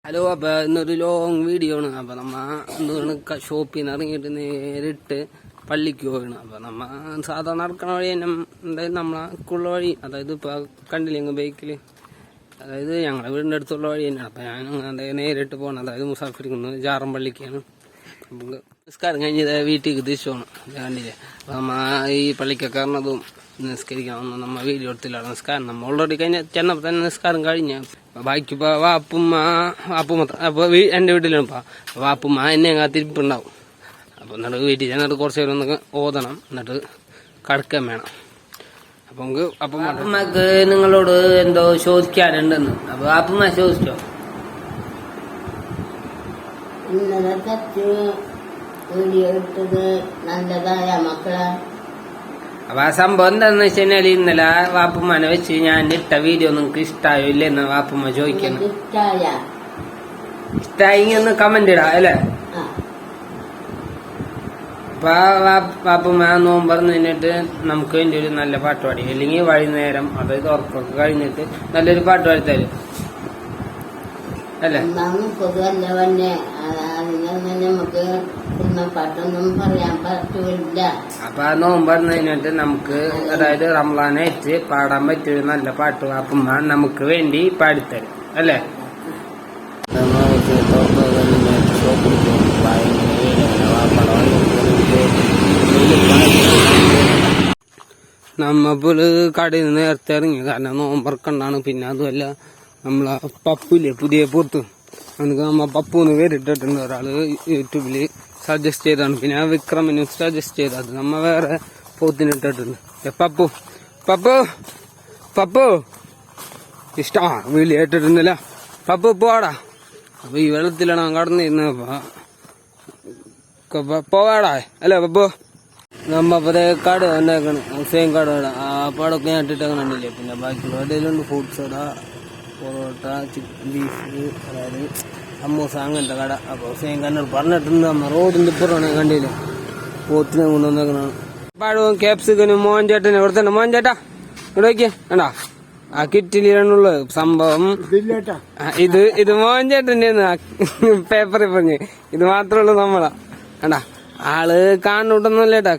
Hello, അപ്പൊ ഇന്നൊരു long video ആണ്. അപ്പൊ നമ്മ ഷോപ്പിൽ നിന്ന് ഇറങ്ങിയിട്ട് നേരിട്ട് പള്ളിക്ക് പോകണം. അപ്പൊ നമ്മ സാധാരണ നടക്കണ വഴി തന്നെ എന്തായാലും നമ്മളെ സ്കൂളിലെ വഴി, അതായത് ഇപ്പൊ കണ്ടില്ലെങ്കിൽ ബൈക്കില്, അതായത് ഞങ്ങളുടെ വീടിന്റെ അടുത്തുള്ള വഴി തന്നെയാണ്. അപ്പൊ ഞാൻ നേരിട്ട് പോകണം, അതായത് മുസാഫിരിക്കുന്നത് ജാറം പള്ളിക്കാണ്. നമുക്ക് നിസ്കാരം കഴിഞ്ഞത് വീട്ടിലേക്ക് തിരിച്ചു പോകണം. കണ്ടില്ലേ, അപ്പൊ നമ്മ ഈ പള്ളിക്കൊക്കെ പറഞ്ഞതും നിസ്കരിക്കണം. നമ്മ വീഡിയോ എടുത്തില്ല നിസ്കാരം. നമ്മ ഓൾറെഡി ചെന്നപ്പോ തന്നെ നിസ്കാരം കഴിഞ്ഞ ബാക്കിപ്പോ വാപ്പുമ്മ അപ്പൊ എന്റെ വീട്ടിലാണ്. വാപ്പുമ്മ എന്നെ കാത്തിരിപ്പുണ്ടാവും. അപ്പൊ എന്നിട്ട് വീട്ടിൽ ചെന്നിട്ട് കുറച്ച് നേരം ഒന്ന് ഓതണം, എന്നിട്ട് കടക്കാൻ വേണം. അപ്പൊ വാപ്പുമ്മക്ക് നിങ്ങളോട് എന്തോ ചോദിക്കാനുണ്ടെന്ന്. അപ്പൊ വാപ്പുമ്മ ചോദിച്ചോ? ഇന്നലെ തെറ്റ് വീഡിയോ ഇട്ടത് നല്ലതായ മക്കളെ. അപ്പൊ ആ സംഭവം എന്താന്ന് വെച്ച് കഴിഞ്ഞാല് ഇന്നലെ വാപ്പുമ്മനെ വെച്ച് ഞാൻ ഇട്ട വീഡിയോ നിങ്ങൾക്ക് ഇഷ്ടായോ ഇല്ലെന്ന് വാപ്പുമ്മ ചോദിക്കണം. ഇഷ്ടായി ഒന്ന് കമന്റ് ഇടാ അല്ലേ. അപ്പൊ വാപ്പുമ്മ നോമ്പ് പറഞ്ഞിട്ട് നമുക്ക് വേണ്ടി ഒരു നല്ല പാട്ട് പാടി, അല്ലെങ്കിൽ വൈകുന്നേരം അതായത് ഉറപ്പൊക്കെ കഴിഞ്ഞിട്ട് നല്ലൊരു പാട്ട് പാടി തരും അല്ലേ. നമുക്ക് പാട്ടൊന്നും പറയാൻ പറ്റൂല. അപ്പൊ ആ നോമ്പ് പറഞ്ഞിട്ട് നമുക്ക് അതായത് റംസാനായിട്ട് പാടാൻ പറ്റിയൊരു നല്ല പാട്ട് വാപ്പുമ്മ നമുക്ക് വേണ്ടി പാടിത്തരും അല്ലേ. നമ്മപ്പോള് കടയിൽ നിന്ന് നേരത്തെ ഇറങ്ങി, കാരണം നോമ്പറക്കണ്ടാണ്. പിന്നെ അതുമല്ല നമ്മളെ പപ്പില്ലേ പുതിയ പോത്ത്, നമുക്ക് നമ്മ പപ്പൂന്ന് പേരിട്ടിട്ടുണ്ട്. ഒരാള് യൂട്യൂബില് സജസ്റ്റ് ചെയ്താണ്, പിന്നെ വിക്രമിന് സജസ്റ്റ് ചെയ്തത്. നമ്മ വേറെ പോത്തിന് ഇട്ടിട്ടുണ്ട്. പപ്പു പപ്പു പപ്പു ഇഷ്ട വീട്ടിൽ ഇട്ടിട്ടുണ്ടല്ല. പപ്പു പോവാടാ. അപ്പൊ ഈ വെള്ളത്തിലാണ് കടന്നിരുന്നത്. പോവാടാ അല്ലേ പപ്പു. നമ്മപ്പതേ കട ഉണ്ടാക്കണം, സെയിം കട. ആ പാടൊക്കെ ഞാൻ ഇട്ടിട്ടേക്കണില്ലേ. പിന്നെ ബാക്കിയുള്ള ഇടയിലുണ്ട് ഫ്രൂട്ട്സ് കട, പൊറോട്ട, ബീഫ്, അതായത് അമ്മൂസ അങ്ങനത്തെ കട. അപ്പൊ സെയിം കണ്ണൂർ പറഞ്ഞിട്ടുണ്ട്. നമ്മ റോഡിന്റെ ഇപ്പുറമാണ് കണ്ടില്ലേ, പോത്തിനെ കൊണ്ടുവന്നേക്കണാണ്. പഴവും ക്യാപ്സിക്കനും മോഹൻ ചേട്ടന് ഇവിടെ തന്നെ. മോഹൻ ചേട്ടാ ഇവിടെ നോക്കിയേ, കണ്ടാ ആ കിറ്റിലുള്ള സംഭവം. ഇത് മോഹൻ ചേട്ടന്റെ പേപ്പറിൽ പറഞ്ഞ് ഇത് മാത്രമുള്ളൂ നമ്മളാ. കണ്ടാ ആള് കാണൂട്ടൊന്നുമല്ലേട്ടാ,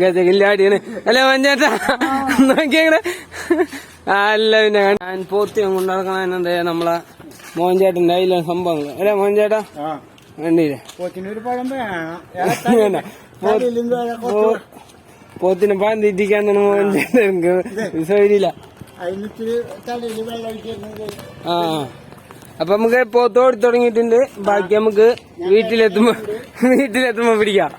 ഗജകില്ലാടിയാണ് അല്ലേ മോഹൻ ചേട്ടാ. നോക്കിയേ അല്ല, പിന്നെ ഞാൻ പോത്തിയും കൊണ്ട് നടക്കണ നമ്മളെ മോഹൻ ചേട്ടന്റെ അതിലെ സംഭവങ്ങൾ അല്ലേ മോഹൻ ചേട്ടാ. വേണ്ടിയില്ലേ പോത്തിനെ പാന്തിരിക്കാന്നാണ് മോഹൻ ചേട്ടൻ ശരിയില്ല. ആ അപ്പൊ നമുക്ക് പോത്തോടി തുടങ്ങിയിട്ടുണ്ട്. ബാക്കി നമുക്ക് വീട്ടിലെത്തുമ്പോ പിടിക്കാം.